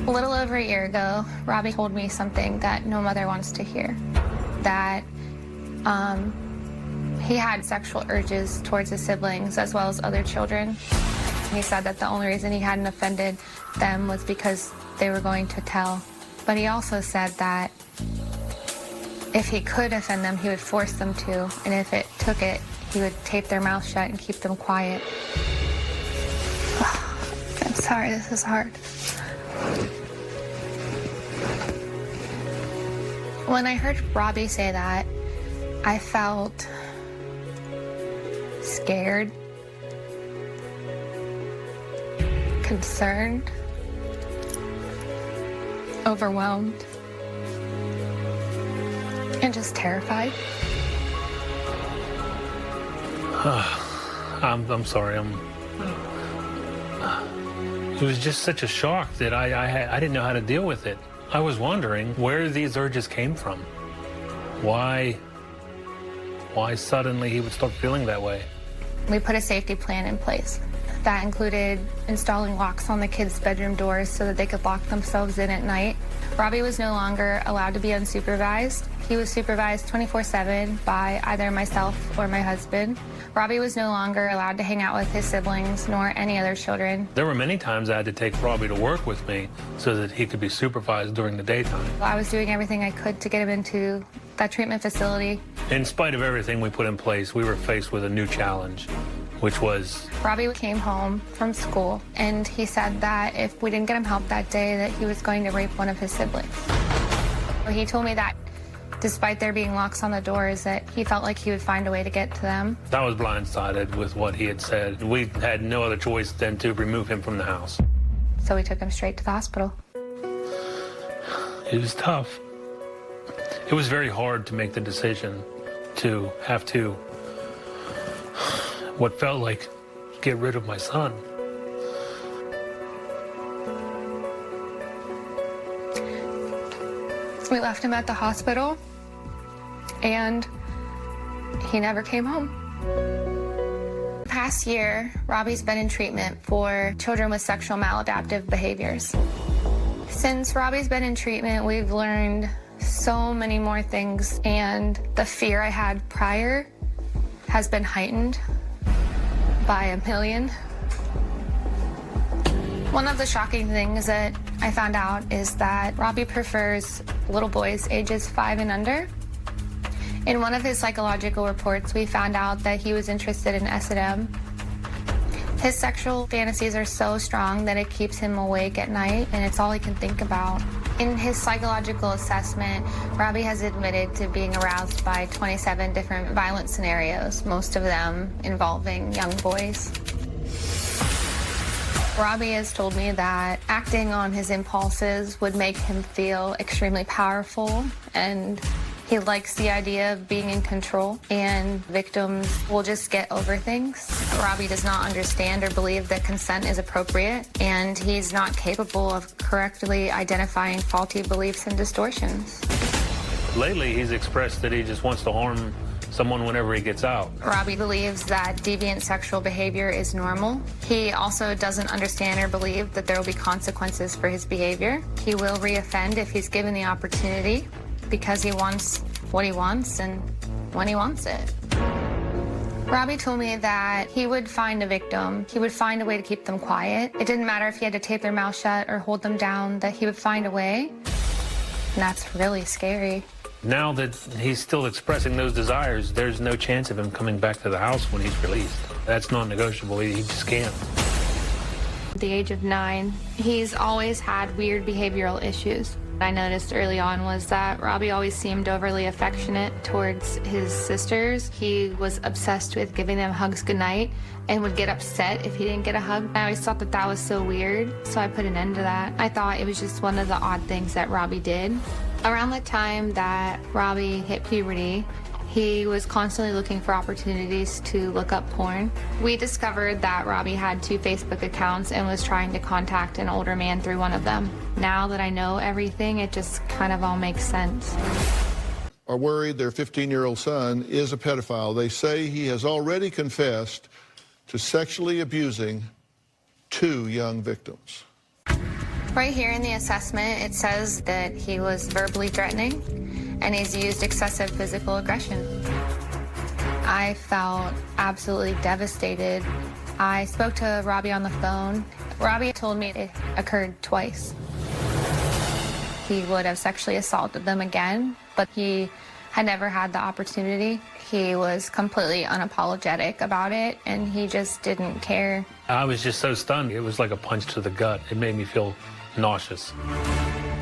A little over a year ago, Robbie told me something that no mother wants to hear, that he had sexual urges towards his siblings as well as other children. He said that the only reason he hadn't offended them was because they were going to tell. But he also said that if he could offend them, he would force them to, and if it took it, he would tape their mouth shut and keep them quiet. I'm sorry, this is hard. When I heard Robbie say that, I felt scared, concerned, overwhelmed, and just terrified. I'm sorry. It was just such a shock that I didn't know how to deal with it. I was wondering where these urges came from. Why suddenly he would start feeling that way. We put a safety plan in place. That included installing locks on the kids' bedroom doors so that they could lock themselves in at night. Robbie was no longer allowed to be unsupervised. He was supervised 24/7 by either myself or my husband. Robbie was no longer allowed to hang out with his siblings nor any other children. There were many times I had to take Robbie to work with me so that he could be supervised during the daytime. I was doing everything I could to get him into that treatment facility. In spite of everything we put in place, we were faced with a new challenge, which was... Robbie came home from school, and he said that if we didn't get him help that day, that he was going to rape one of his siblings. He told me that despite there being locks on the doors, that he felt like he would find a way to get to them. I was blindsided with what he had said. We had no other choice than to remove him from the house. So we took him straight to the hospital. It was tough. It was very hard to make the decision to have to, what felt like, get rid of my son. We left him at the hospital, and he never came home. The past year, Robbie's been in treatment for children with sexual maladaptive behaviors. Since Robbie's been in treatment, we've learned so many more things, and the fear I had prior has been heightened by a million. One of the shocking things that I found out is that Robbie prefers little boys ages 5 and under. In one of his psychological reports, we found out that he was interested in S&M. His sexual fantasies are so strong that it keeps him awake at night, and it's all he can think about. In his psychological assessment, Robbie has admitted to being aroused by 27 different violent scenarios, most of them involving young boys. Robbie has told me that acting on his impulses would make him feel extremely powerful, and he likes the idea of being in control, and victims will just get over things. Robbie does not understand or believe that consent is appropriate, and he's not capable of correctly identifying faulty beliefs and distortions. Lately, he's expressed that he just wants to harm someone whenever he gets out. Robbie believes that deviant sexual behavior is normal. He also doesn't understand or believe that there will be consequences for his behavior. He will reoffend if he's given the opportunity because he wants what he wants and when he wants it. Robbie told me that he would find a victim. He would find a way to keep them quiet. It didn't matter if he had to tape their mouth shut or hold them down, that he would find a way. And that's really scary. Now that he's still expressing those desires, there's no chance of him coming back to the house when he's released. That's non-negotiable. He just can't. At the age of 9, he's always had weird behavioral issues. What I noticed early on was that Robbie always seemed overly affectionate towards his sisters. He was obsessed with giving them hugs goodnight and would get upset if he didn't get a hug. I always thought that that was so weird, so I put an end to that. I thought it was just one of the odd things that Robbie did. Around the time that Robbie hit puberty, he was constantly looking for opportunities to look up porn. We discovered that Robbie had 2 Facebook accounts and was trying to contact an older man through one of them. Now that I know everything, it just kind of all makes sense. Are worried their 15-year-old son is a pedophile. They say he has already confessed to sexually abusing 2 young victims. Right here in the assessment, it says that he was verbally threatening and he's used excessive physical aggression. I felt absolutely devastated. I spoke to Robbie on the phone. Robbie told me it occurred twice. He would have sexually assaulted them again, but he had never had the opportunity. He was completely unapologetic about it, and he just didn't care. I was just so stunned. It was like a punch to the gut. It made me feel nauseous.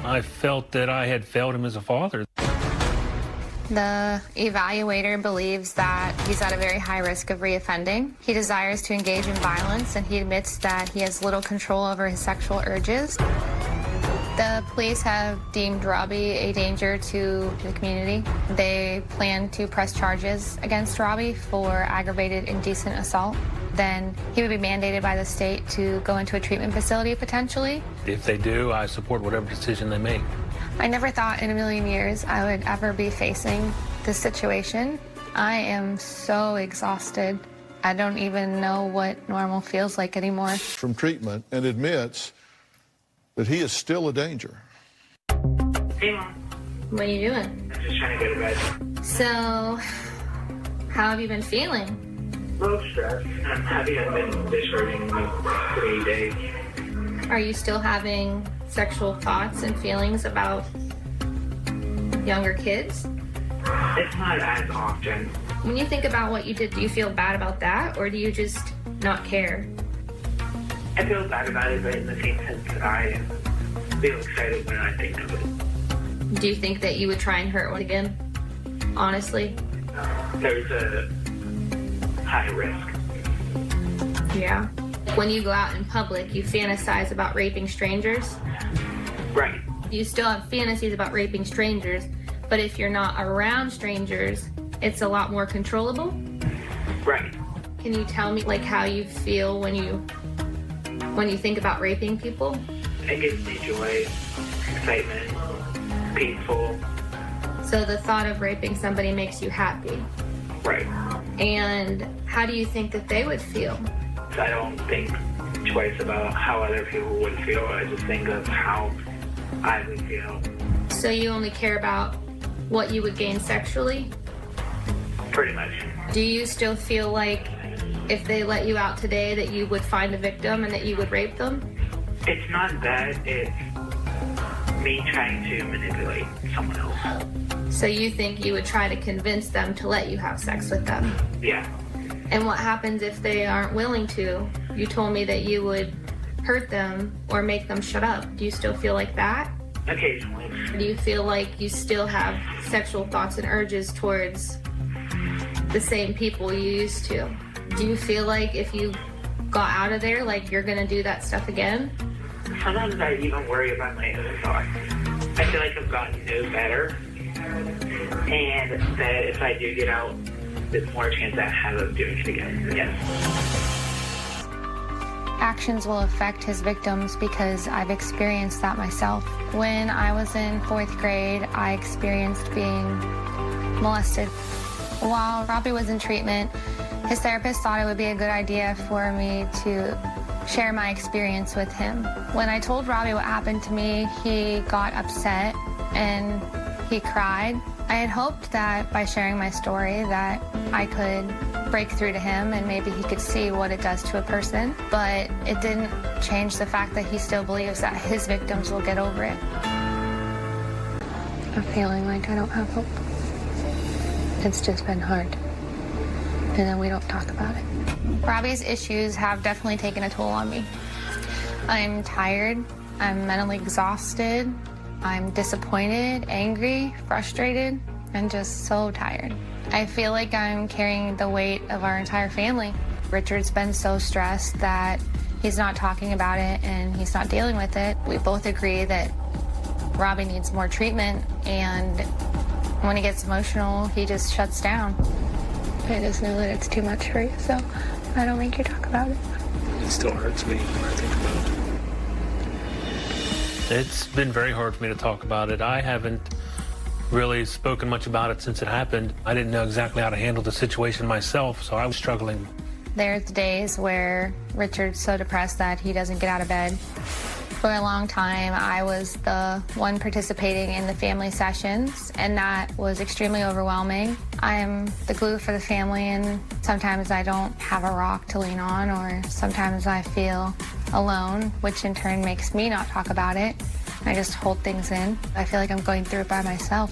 I felt that I had failed him as a father. The evaluator believes that he's at a very high risk of reoffending. He desires to engage in violence, and he admits that he has little control over his sexual urges. The police have deemed Robbie a danger to the community. They plan to press charges against Robbie for aggravated indecent assault. Then he would be mandated by the state to go into a treatment facility potentially. If they do, I support whatever decision they make. I never thought in a million years I would ever be facing this situation. I am so exhausted. I don't even know what normal feels like anymore. From treatment and admits that he is still a danger. Hey, Mom. What are you doing? I'm just trying to go to bed. So, how have you been feeling? A little stressed. I'm happy I've been discharging in like 3 days. Are you still having sexual thoughts and feelings about younger kids? It's not as often. When you think about what you did, do you feel bad about that, or do you just not care? I feel bad about it, but in the same sense that I feel excited when I think of it. Do you think that you would try and hurt one again? Honestly? There's a high risk. Yeah. When you go out in public, you fantasize about raping strangers. Right. You still have fantasies about raping strangers, but if you're not around strangers, it's a lot more controllable. Right. Can you tell me like how you feel when you think about raping people? It gives me joy, excitement, peaceful. So the thought of raping somebody makes you happy. Right. And how do you think that they would feel? So I don't think twice about how other people would feel. I just think of how I would feel. So you only care about what you would gain sexually? Pretty much. Do you still feel like if they let you out today that you would find a victim and that you would rape them? It's not that, it's me trying to manipulate someone else. So you think you would try to convince them to let you have sex with them? Yeah. And what happens if they aren't willing to? You told me that you would hurt them or make them shut up. Do you still feel like that? Occasionally. Or do you feel like you still have sexual thoughts and urges towards the same people you used to? Do you feel like if you got out of there, like you're gonna do that stuff again? Sometimes I even worry about my own thoughts. I feel like I've gotten to know better, and that if I do get out, there's more chance I have of doing it again. Yes. Actions will affect his victims because I've experienced that myself. When I was in 4th grade, I experienced being molested. While Robbie was in treatment, his therapist thought it would be a good idea for me to share my experience with him. When I told Robbie what happened to me, he got upset and he cried. I had hoped that by sharing my story that I could break through to him and maybe he could see what it does to a person, but it didn't change the fact that he still believes that his victims will get over it. I'm feeling like I don't have hope. It's just been hard. And then we don't talk about it. Robbie's issues have definitely taken a toll on me. I'm tired, I'm mentally exhausted, I'm disappointed, angry, frustrated, and just so tired. I feel like I'm carrying the weight of our entire family. Richard's been so stressed that he's not talking about it and he's not dealing with it. We both agree that Robbie needs more treatment, and when he gets emotional, he just shuts down. I just know that it's too much for you, so I don't make you talk about it. It still hurts me when I think about it. It's been very hard for me to talk about it. I haven't really spoken much about it since it happened. I didn't know exactly how to handle the situation myself, so I was struggling. There's days where Richard's so depressed that he doesn't get out of bed. For a long time, I was the one participating in the family sessions, and that was extremely overwhelming. I'm the glue for the family, and sometimes I don't have a rock to lean on, or sometimes I feel alone, which in turn makes me not talk about it. I just hold things in. I feel like I'm going through it by myself.